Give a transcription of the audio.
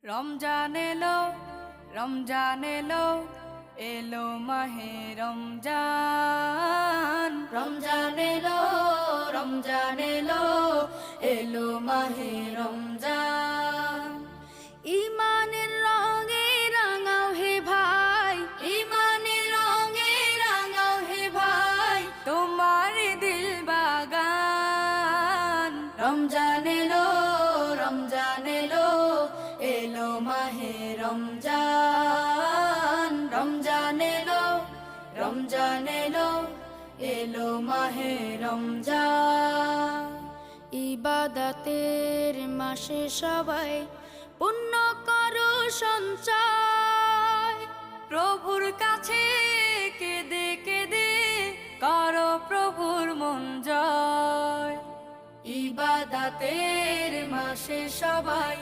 রমজান এলো, রমজান এলো, এলো মাহে রমজান। রমজান এলো, রমজান এলো, এলো মাহে রমজান। ইমানের রঙে রাঙাও হে ভাই, ইমানের রঙে রাঙাও হে ভাই, তোমার দিল বাগান। রমজান এলো, রমজান এলো, এলো মাহে রমজান। রমজান এলো, রমজান এলো, এলো মাহে রমজান। ইবাদতের মাসে সবাই পুণ্য করো সঞ্চয়, প্রভুর কাছে কেঁদে কেঁদে করো প্রভুর মন জয়। ইবাদতের মাসে সবাই